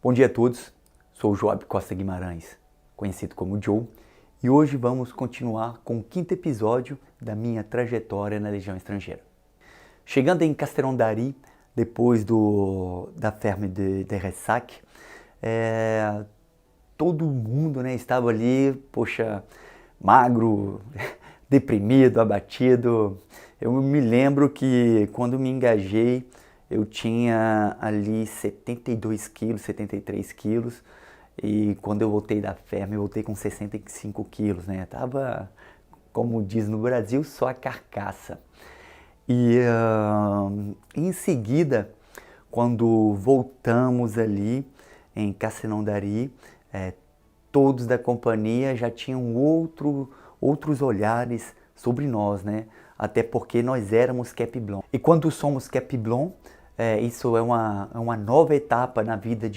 Bom dia a todos, sou o Joab Costa Guimarães, conhecido como Joe, e hoje vamos continuar com o quinto episódio da minha trajetória na Legião Estrangeira. Chegando em Castellón d'Ari, depois da ferme de Ressac, todo mundo estava ali, magro, deprimido, abatido. Eu me lembro que quando me engajei, eu tinha ali 72 quilos, 73 quilos, e quando eu voltei da ferma, eu voltei com 65 quilos, né? Tava, como diz no Brasil, só a carcaça. E em seguida, quando voltamos ali em Castellón d'Ari, todos da companhia já tinham outros olhares sobre nós, né? Até porque nós éramos Cap Blanc. E quando somos Cap Blanc, isso é uma nova etapa na vida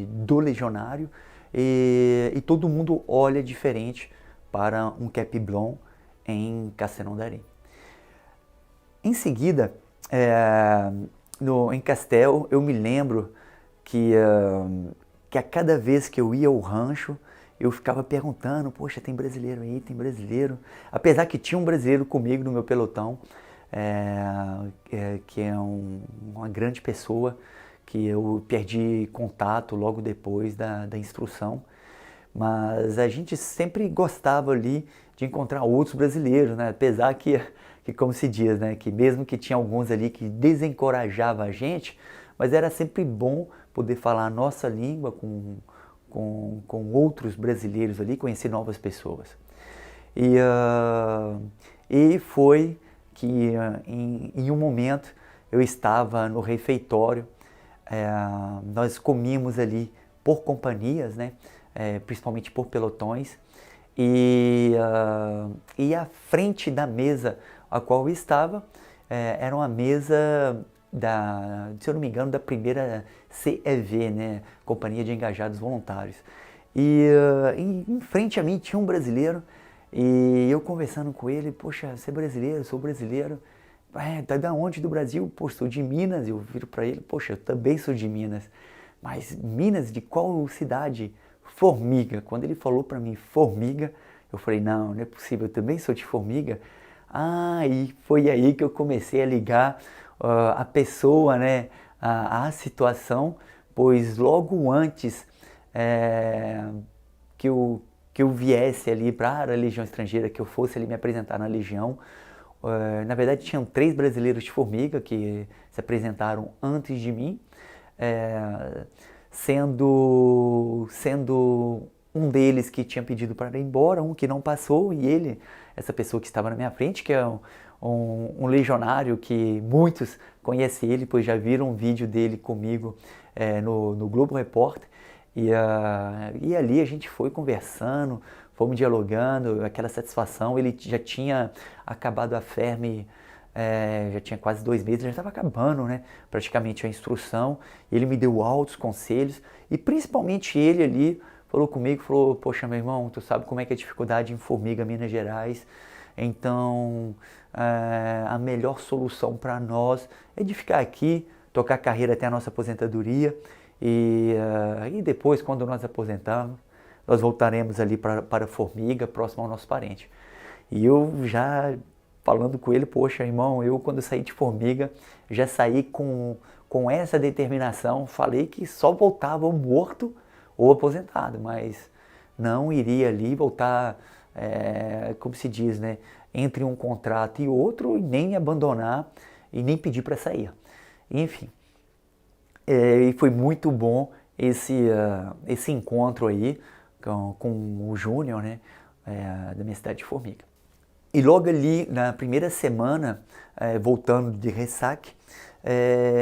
do legionário, e todo mundo olha diferente para um Cap Blanc em Castellón d'Ari. Em seguida, em Castel, eu me lembro que a cada vez que eu ia ao rancho, eu ficava perguntando, poxa, tem brasileiro aí, tem brasileiro. Apesar que tinha um brasileiro comigo no meu pelotão, que é uma grande pessoa, que eu perdi contato logo depois da instrução. Mas a gente sempre gostava ali de encontrar outros brasileiros, né? Apesar que como se diz, né? Que mesmo que tinha alguns ali que desencorajavam a gente, mas era sempre bom poder falar a nossa língua com outros brasileiros ali, conhecer novas pessoas. E foi que em um momento eu estava no refeitório, nós comíamos ali por companhias, né? Principalmente por pelotões, e à frente da mesa a qual eu estava, era uma mesa se eu não me engano, da primeira CEV, né? Companhia de Engajados Voluntários. E em frente a mim tinha um brasileiro, e eu conversando com ele, poxa, você é brasileiro? Sou brasileiro. Tá da onde do Brasil? Pô, sou de Minas. Eu viro para ele, poxa, eu também sou de Minas. Mas Minas, de qual cidade? Formiga. Quando ele falou para mim Formiga, eu falei, não é possível, eu também sou de Formiga. E foi aí que eu comecei a ligar a pessoa, né, a situação, pois logo antes que eu viesse ali para a Legião Estrangeira, que eu fosse ali me apresentar na Legião, na verdade tinham 3 brasileiros de Formiga que se apresentaram antes de mim, sendo um deles que tinha pedido para ir embora, um que não passou, e essa pessoa que estava na minha frente, que é um legionário que muitos conhecem ele, pois já viram um vídeo dele comigo no Globo Repórter, e ali a gente foi conversando, fomos dialogando, aquela satisfação. Ele já tinha acabado a ferme, já tinha quase 2 meses, já estava acabando, né, praticamente a instrução. Ele me deu altos conselhos, e principalmente ele ali falou comigo, falou, poxa, meu irmão, tu sabe como é que é a dificuldade em Formiga, Minas Gerais, então a melhor solução para nós é de ficar aqui, tocar a carreira até a nossa aposentadoria, e depois, quando nós aposentarmos, nós voltaremos ali para Formiga, próximo ao nosso parente. E eu já falando com ele, poxa, irmão, eu quando saí de Formiga, já saí com essa determinação, falei que só voltava morto ou aposentado, mas não iria ali voltar, como se diz, né, entre um contrato e outro, e nem abandonar e nem pedir para sair. Enfim, e foi muito bom esse encontro aí com o Júnior, né, da minha cidade de Formiga. E logo ali, na primeira semana, voltando de Ressac,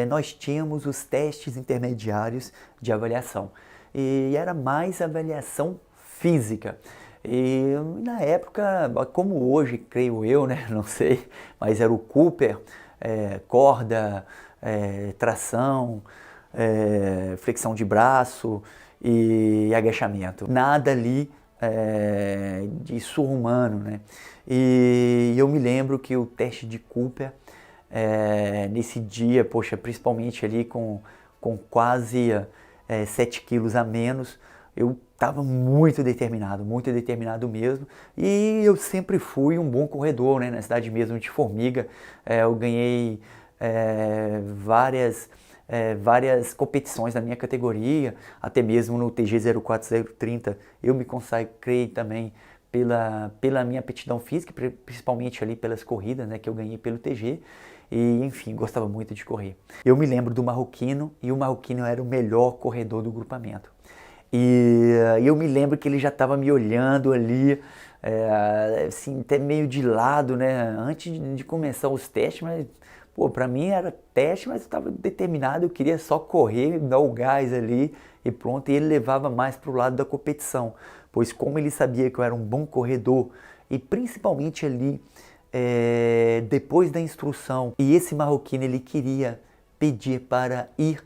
nós tínhamos os testes intermediários de avaliação. E era mais avaliação física. E na época, como hoje, creio eu, né, não sei, mas era o Cooper, corda, tração, flexão de braço e agachamento. Nada ali de surro-humano, né? E eu me lembro que o teste de Cooper, nesse dia, poxa, principalmente ali com quase 7 quilos a menos. Eu estava muito determinado mesmo. E eu sempre fui um bom corredor, né? Na cidade mesmo de Formiga, eu ganhei várias competições na minha categoria, até mesmo no TG 04030 eu me consagrei também pela minha aptidão física, principalmente ali pelas corridas, né, que eu ganhei pelo TG. E, enfim, gostava muito de correr. Eu me lembro do Marroquino, e o Marroquino era o melhor corredor do grupamento. E eu me lembro que ele já estava me olhando ali, assim, até meio de lado, né, antes de começar os testes, mas, pô, pra mim era teste, mas eu estava determinado, eu queria só correr, dar o gás ali e pronto, e ele levava mais pro lado da competição, pois como ele sabia que eu era um bom corredor, e principalmente ali, depois da instrução, e esse marroquino ele queria pedir para ir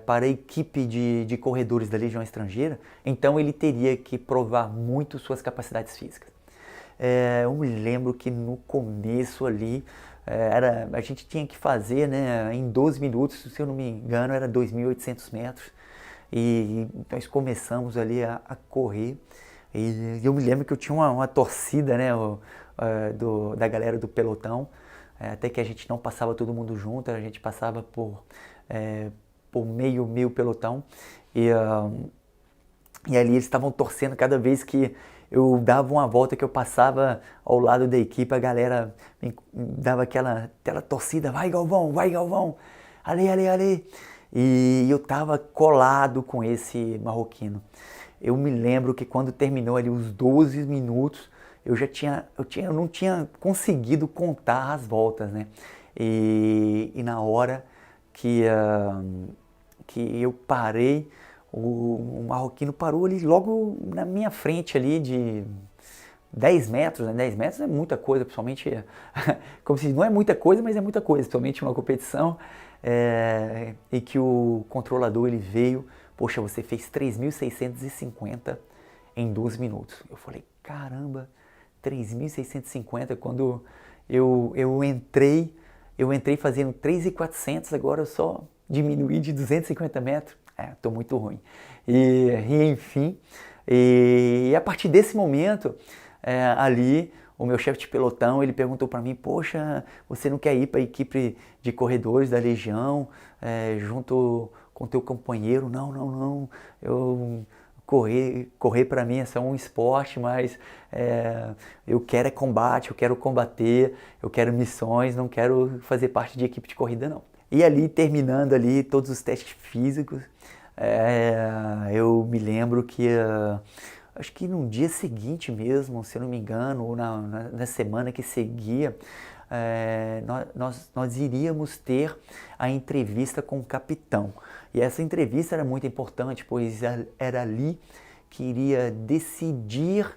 para a equipe de corredores da Legião Estrangeira, então ele teria que provar muito suas capacidades físicas. Eu me lembro que no começo ali, a gente tinha que fazer, né, em 12 minutos, se eu não me engano, era 2.800 metros, e nós começamos ali a correr, e eu me lembro que eu tinha uma torcida, né, da galera do pelotão, até que a gente não passava todo mundo junto, a gente passava por meio pelotão, e ali eles estavam torcendo cada vez que eu dava uma volta, que eu passava ao lado da equipe, a galera dava aquela torcida, vai Galvão, ale. E eu tava colado com esse marroquino. Eu me lembro que quando terminou ali os 12 minutos, eu não tinha conseguido contar as voltas, né? E na hora que eu parei, o marroquino parou ali logo na minha frente ali de 10 metros, né? 10 metros é muita coisa, principalmente, como se não é muita coisa, mas é muita coisa, principalmente uma competição, e que o controlador ele veio, poxa, você fez 3.650 em 12 minutos. Eu falei, caramba, 3.650, quando eu entrei fazendo 3.400, agora eu só diminuí de 250 metros. Tô muito ruim. E enfim, e a partir desse momento, ali, o meu chefe de pelotão, ele perguntou para mim, poxa, você não quer ir para a equipe de corredores da Legião, junto com teu companheiro? Não, correr para mim é só um esporte, mas eu quero combate, eu quero combater, eu quero missões, não quero fazer parte de equipe de corrida não. E ali, terminando ali todos os testes físicos, eu me lembro que, acho que no dia seguinte mesmo, se eu não me engano, ou na semana que seguia, nós iríamos ter a entrevista com o capitão. E essa entrevista era muito importante, pois era ali que iria decidir,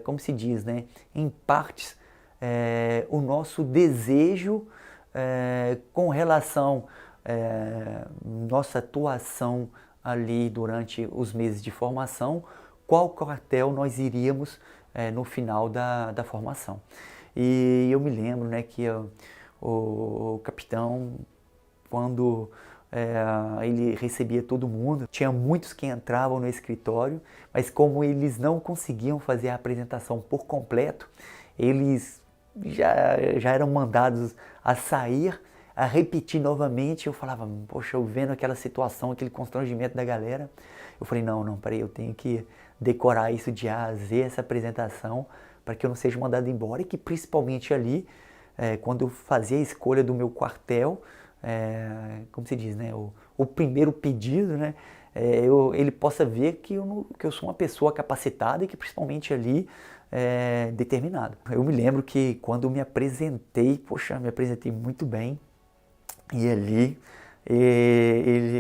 como se diz, né, em partes, o nosso desejo com relação nossa atuação ali durante os meses de formação, qual quartel nós iríamos no final da formação. E eu me lembro, né, que o capitão, quando ele recebia todo mundo, tinha muitos que entravam no escritório, mas como eles não conseguiam fazer a apresentação por completo, eles já eram mandados a sair, a repetir novamente. Eu falava, poxa, eu vendo aquela situação, aquele constrangimento da galera, eu falei, não, peraí, eu tenho que decorar isso de A a Z, essa apresentação, para que eu não seja mandado embora, e que principalmente ali, quando eu fazia a escolha do meu quartel, como se diz, né, o primeiro pedido, né, ele possa ver que eu sou uma pessoa capacitada e que principalmente ali determinado. Eu me lembro que quando eu me apresentei, poxa, me apresentei muito bem, e ali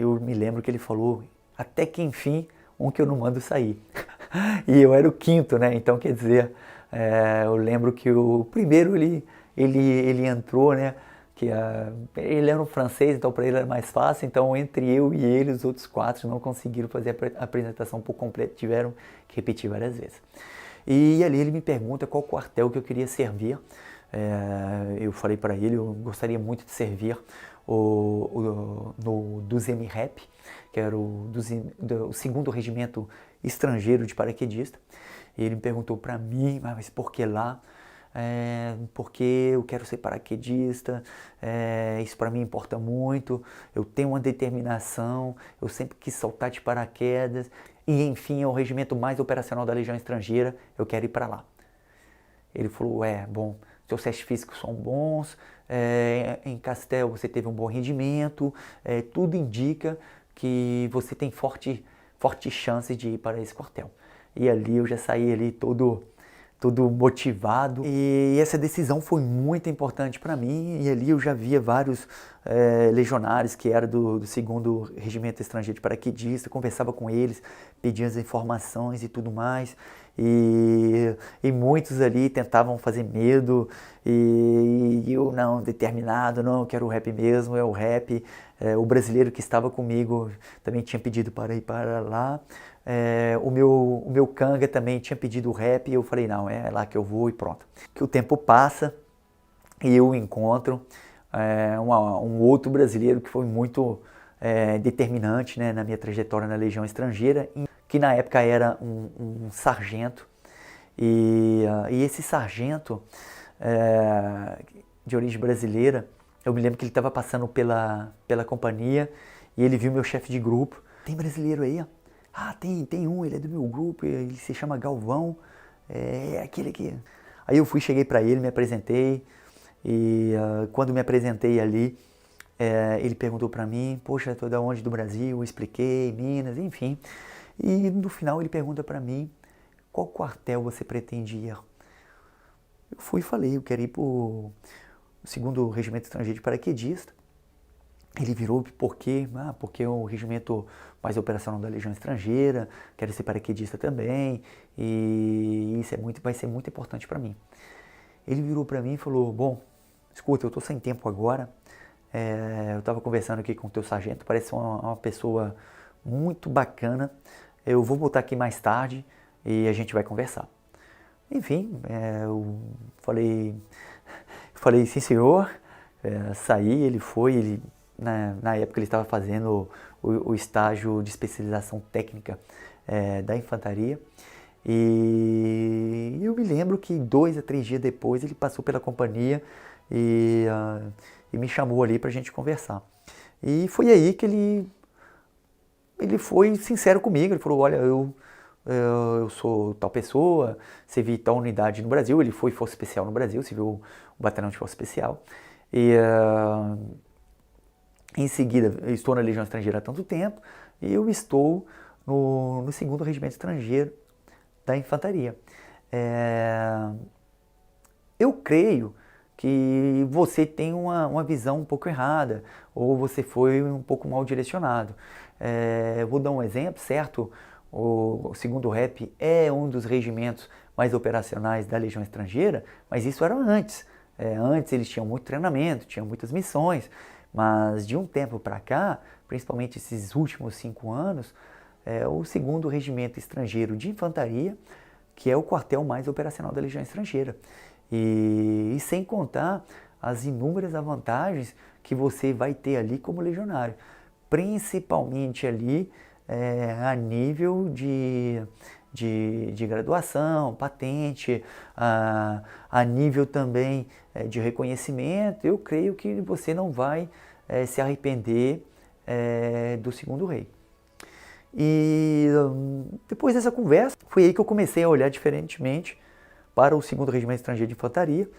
eu me lembro que ele falou, até que enfim, um que eu não mando sair. E eu era o quinto, né? Então, quer dizer, eu lembro que o primeiro ele entrou, né? Que ele era um francês, então para ele era mais fácil. Então, entre eu e ele, os outros 4 não conseguiram fazer a apresentação por completo, tiveram que repetir várias vezes. E ali ele me pergunta qual quartel que eu queria servir. Eu falei para ele, eu gostaria muito de servir no 12M Rep, que era o 2º Regimento Estrangeiro de Paraquedista. E ele me perguntou para mim, mas por que lá? Porque eu quero ser paraquedista, isso para mim importa muito, eu tenho uma determinação, eu sempre quis saltar de paraquedas, e enfim é o regimento mais operacional da Legião Estrangeira, eu quero ir para lá. Ele falou, bom, seus testes físicos são bons, em Castel você teve um bom rendimento, tudo indica que você tem forte chance de ir para esse quartel. E ali eu já saí ali todo motivado, e essa decisão foi muito importante para mim, e ali eu já via vários legionários que eram do 2º Regimento Estrangeiro de Paraquedista, conversava com eles, pedia as informações e tudo mais, e muitos ali tentavam fazer medo, e eu não, determinado, não, eu quero o rap mesmo, é o rap. O brasileiro que estava comigo também tinha pedido para ir para lá, o meu canga também tinha pedido o rap, e eu falei, não, é lá que eu vou e pronto. Que o tempo passa e eu encontro um outro brasileiro que foi muito determinante, né, na minha trajetória na Legião Estrangeira, que na época era um sargento, e esse sargento de origem brasileira, eu me lembro que ele estava passando pela companhia e ele viu meu chefe de grupo. Tem brasileiro aí? Ah, tem um, ele é do meu grupo, ele se chama Galvão, é aquele que... Aí eu cheguei para ele, me apresentei, e quando me apresentei ali, ele perguntou para mim, poxa, tu é de onde do Brasil? Eu expliquei, Minas, enfim. E no final ele pergunta para mim, qual quartel você pretende ir? Eu fui e falei, eu quero ir para o 2º Regimento Estrangeiro de Paraquedista. Ele virou, por quê? Porque é o regimento mais operacional da Legião Estrangeira, quero ser paraquedista também, e isso vai ser muito importante para mim. Ele virou para mim e falou, bom, escuta, eu estou sem tempo agora, eu estava conversando aqui com o teu sargento, parece uma pessoa muito bacana, eu vou voltar aqui mais tarde e a gente vai conversar. Enfim, eu falei, sim senhor, saí, ele foi, na época ele estava fazendo o estágio de especialização técnica da infantaria, e eu me lembro que 2 a 3 dias depois ele passou pela companhia e me chamou ali para a gente conversar. E foi aí que ele foi sincero comigo, ele falou, olha, eu sou tal pessoa, servi tal unidade no Brasil, ele foi Força Especial no Brasil, serviu o batalhão de Força Especial, e em seguida eu estou na Legião Estrangeira há tanto tempo, e eu estou no 2º Regimento Estrangeiro da Infantaria. Eu creio que você tem uma visão um pouco errada, ou você foi um pouco mal direcionado. Vou dar um exemplo, certo? O 2º Rep é um dos regimentos mais operacionais da Legião Estrangeira, mas isso era antes. Antes eles tinham muito treinamento, tinham muitas missões, mas de um tempo para cá, principalmente esses últimos 5 anos, o 2º Regimento Estrangeiro de Infantaria, que é o quartel mais operacional da Legião Estrangeira. E sem contar as inúmeras vantagens que você vai ter ali como legionário, principalmente ali a nível de graduação, patente, a nível também de reconhecimento. Eu creio que você não vai se arrepender do 2º Rei. E depois dessa conversa, foi aí que eu comecei a olhar diferentemente para o 2º Regimento Estrangeiro de Infantaria,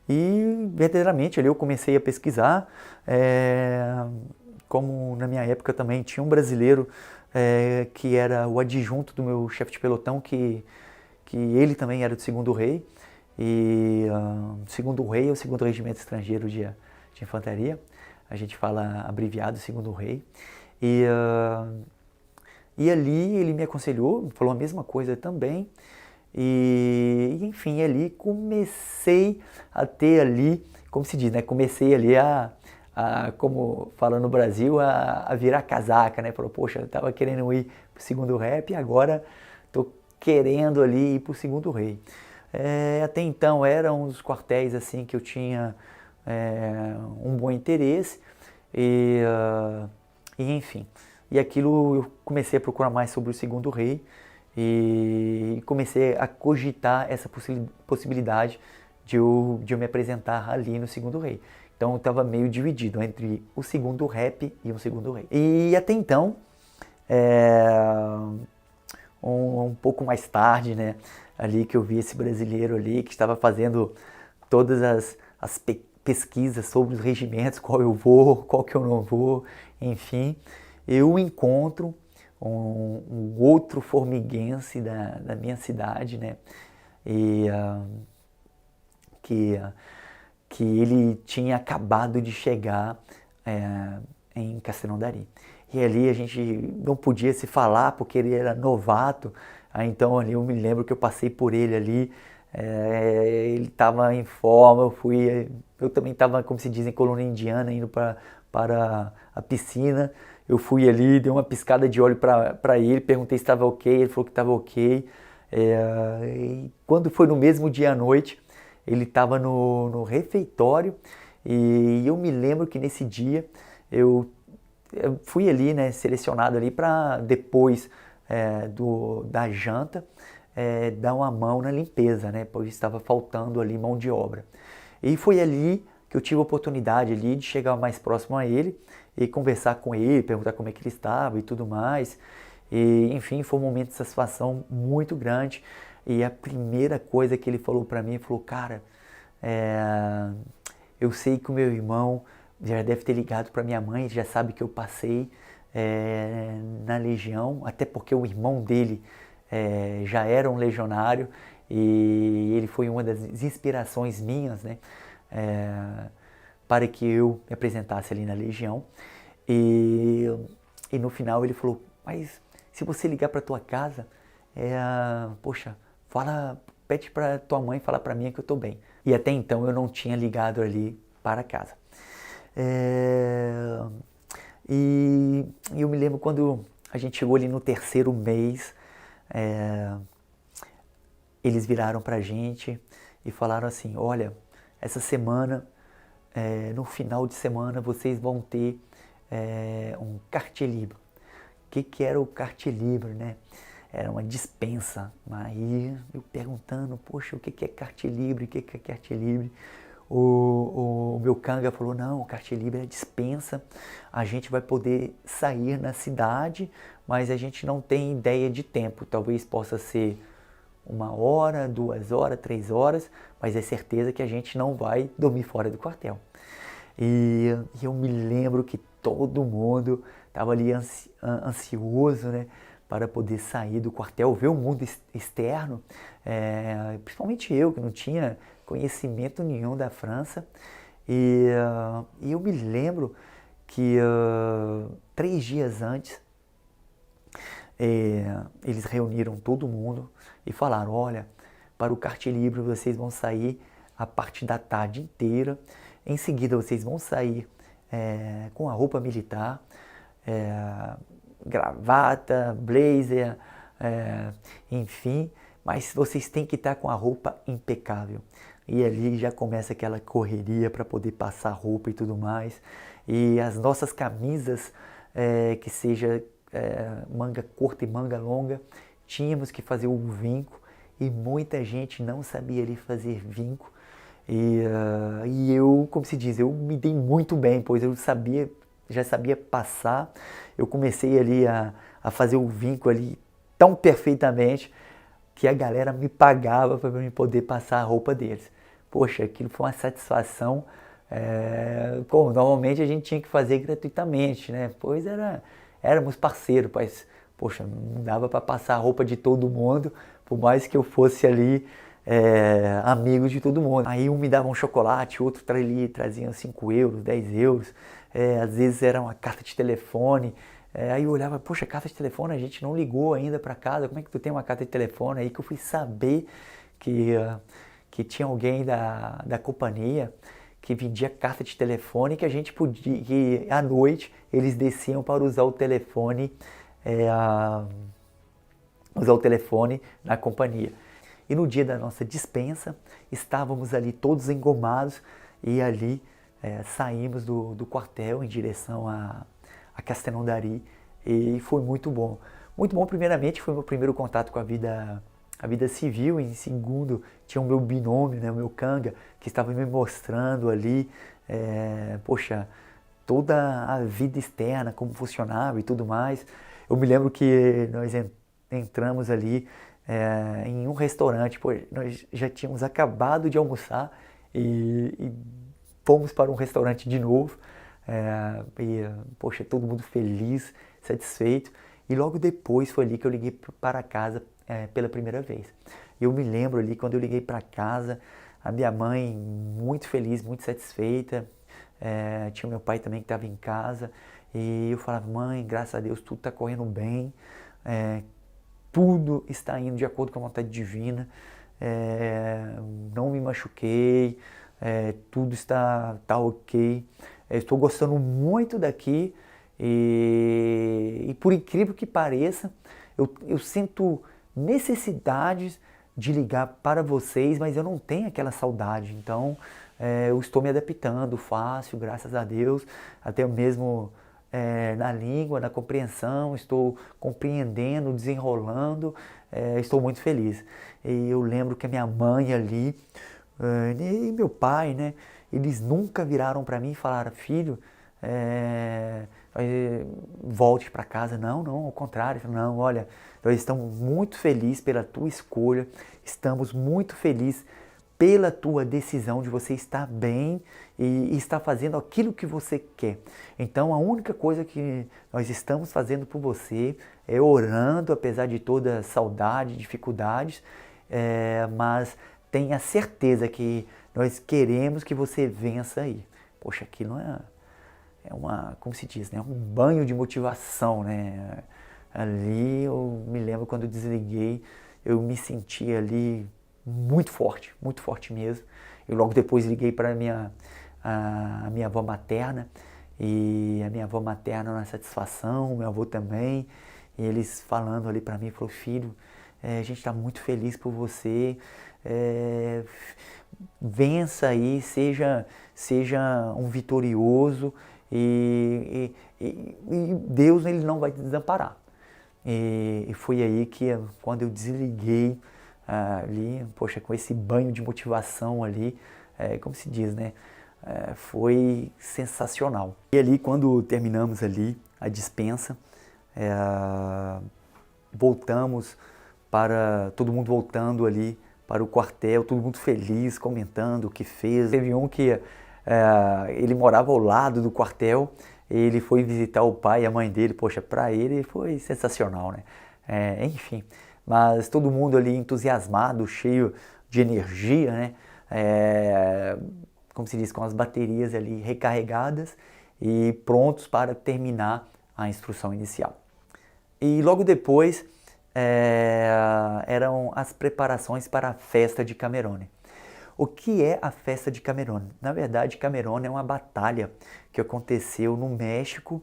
e verdadeiramente ali eu comecei a pesquisar, como na minha época também tinha um brasileiro que era o adjunto do meu chefe de pelotão, que ele também era do 2º Rei, e o 2º Rei é o 2º Regimento Estrangeiro de Infantaria, a gente fala abreviado 2º Rei, e ali ele me aconselhou, falou a mesma coisa também, e enfim, ali comecei a ter ali, como se diz, né, comecei ali como fala no Brasil, a virar casaca, né, falou, poxa, eu estava querendo ir para o 2º Rep, agora estou querendo ali ir para o 2º Rei. Até então eram uns quartéis assim que eu tinha um bom interesse, e enfim, E aquilo eu comecei a procurar mais sobre o segundo rei e comecei a cogitar essa possibilidade de eu me apresentar ali no segundo rei. Então eu estava meio dividido entre o segundo rap e o segundo rei. E até então, é, um pouco mais tarde, né, ali que eu vi esse brasileiro ali que estava fazendo todas as pesquisas sobre os regimentos, qual eu vou, qual que eu não vou, enfim, eu encontro um outro formiguense da minha cidade, né, e que ele tinha acabado de chegar em Castellão d'Ari. E ali a gente não podia se falar porque ele era novato, então ali eu me lembro que eu passei por ele ali, ele estava em forma, eu também estava, como se diz em colônia indiana, indo para a piscina. Eu fui ali, dei uma piscada de olho para ele, perguntei se estava ok, ele falou que estava ok. E quando foi no mesmo dia à noite, ele estava no refeitório e eu me lembro que nesse dia eu fui ali, né, selecionado ali para depois da janta dar uma mão na limpeza, né, pois estava faltando ali mão de obra. E foi ali que eu tive a oportunidade ali de chegar mais próximo a ele e conversar com ele, perguntar como é que ele estava e tudo mais. E, enfim, foi um momento de satisfação muito grande. E a primeira coisa que ele falou para mim, ele falou, cara, eu sei que o meu irmão já deve ter ligado para minha mãe, já sabe que eu passei na Legião, até porque o irmão dele já era um legionário e ele foi uma das inspirações minhas, né, para que eu me apresentasse ali na Legião. E no final ele falou, mas se você ligar para tua casa, poxa, pede para tua mãe falar para mim que eu estou bem. E até então eu não tinha ligado ali para casa. E eu me lembro quando a gente chegou ali no terceiro mês, eles viraram pra gente e falaram assim, olha, essa semana, no final de semana, vocês vão ter um quartier libre. O que era o quartier libre, né? Era uma dispensa. Aí eu perguntando, poxa, o que é quartier libre, o que é quartier libre? O meu canga falou, não, o quartier libre é dispensa, a gente vai poder sair na cidade, mas a gente não tem ideia de tempo, talvez possa ser 1 hora, 2 horas, 3 horas, mas é certeza que a gente não vai dormir fora do quartel. E eu me lembro que todo mundo estava ali ansioso, né, para poder sair do quartel, ver o mundo externo, principalmente eu, que não tinha conhecimento nenhum da França. E eu me lembro que 3 dias antes, eles reuniram todo mundo e falaram, olha, para o quartier libre vocês vão sair a parte da tarde inteira, em seguida vocês vão sair com a roupa militar, gravata, blazer, enfim, mas vocês têm que estar com a roupa impecável. E ali já começa aquela correria para poder passar roupa e tudo mais. E as nossas camisas, que seja manga curta e manga longa, tínhamos que fazer o vinco e muita gente não sabia ali fazer vinco. E eu, como se diz, eu me dei muito bem, pois eu já sabia passar. Eu comecei ali a fazer o vinco ali tão perfeitamente que a galera me pagava para eu poder passar a roupa deles. Poxa, aquilo foi uma satisfação. Normalmente a gente tinha que fazer gratuitamente, né? Pois éramos parceiros, mas, poxa, não dava para passar a roupa de todo mundo, por mais que eu fosse ali amigo de todo mundo. Aí um me dava um chocolate, outro trazia 5 euros, 10 euros, às vezes era uma carta de telefone. Aí eu olhava, poxa, carta de telefone, a gente não ligou ainda para casa, como é que tu tem uma carta de telefone? Aí que eu fui saber que tinha alguém da companhia que vendia carta de telefone, que a gente podia, que à noite eles desciam para usar o telefone na companhia. E no dia da nossa dispensa, estávamos ali todos engomados e ali saímos do quartel em direção a Castellão d'Ari e foi muito bom. Muito bom, primeiramente, foi meu primeiro contato com a vida civil. Em segundo, tinha o meu binômio, né, o meu canga, que estava me mostrando ali, poxa, toda a vida externa, como funcionava e tudo mais. Eu me lembro que nós entramos ali em um restaurante, pô, nós já tínhamos acabado de almoçar e fomos para um restaurante de novo, poxa, todo mundo feliz, satisfeito. E logo depois foi ali que eu liguei para casa pela primeira vez. Eu me lembro ali, quando eu liguei para casa, a minha mãe muito feliz, muito satisfeita, tinha o meu pai também que estava em casa, e eu falava, mãe, graças a Deus tudo está correndo bem, tudo está indo de acordo com a vontade divina, não me machuquei, tudo está ok, estou gostando muito daqui, e por incrível que pareça, eu sinto necessidades de ligar para vocês, mas eu não tenho aquela saudade, então eu estou me adaptando fácil, graças a Deus, até mesmo na língua, na compreensão, estou compreendendo, desenrolando, estou muito feliz. E eu lembro que a minha mãe ali e meu pai, né, eles nunca viraram para mim e falaram, filho, volte para casa. Não, ao contrário, não, olha, nós estamos muito felizes pela tua escolha, estamos muito felizes pela tua decisão de você estar bem e estar fazendo aquilo que você quer. Então a única coisa que nós estamos fazendo por você é orando, apesar de toda saudade, dificuldades, mas tenha certeza que nós queremos que você vença aí. Poxa, aquilo é uma, como se diz, né? Um banho de motivação, né? Ali eu me lembro quando eu desliguei, eu me senti ali muito forte mesmo. Eu logo depois liguei para a minha avó materna, e a minha avó materna na satisfação, meu avô também, e eles falando ali para mim, falou, filho, a gente está muito feliz por você, vença aí, seja um vitorioso, e Deus ele não vai te desamparar. E foi aí que, quando eu desliguei ali, poxa, com esse banho de motivação ali, como se diz, né? Foi sensacional. E ali, quando terminamos ali a dispensa, voltamos todo mundo voltando ali para o quartel, todo mundo feliz, comentando o que fez. Teve um que ele morava ao lado do quartel, ele foi visitar o pai e a mãe dele, poxa, para ele foi sensacional, né? Enfim, mas todo mundo ali entusiasmado, cheio de energia, né? Como se diz, com as baterias ali recarregadas e prontos para terminar a instrução inicial. E logo depois eram as preparações para a festa de Camerone. O que é a festa de Camerone? Na verdade, Camerone é uma batalha que aconteceu no México,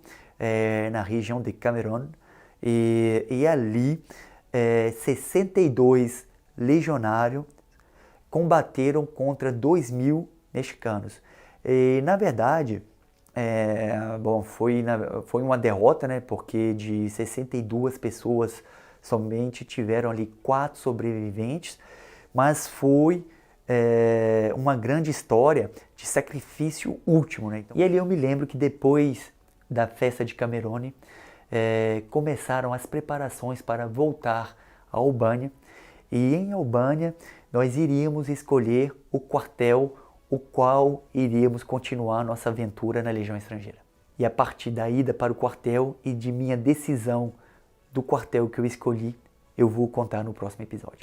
na região de Camerone, e ali 62 legionários combateram contra 2.000 mexicanos. E, na verdade, foi uma derrota, né, porque de 62 pessoas somente tiveram ali 4 sobreviventes, mas foi uma grande história de sacrifício último, né? E ali eu me lembro que depois da festa de Camerone, começaram as preparações para voltar a Albânia, e em Albânia nós iríamos escolher o quartel o qual iríamos continuar nossa aventura na Legião Estrangeira. E a partir da ida para o quartel e de minha decisão do quartel que eu escolhi, eu vou contar no próximo episódio.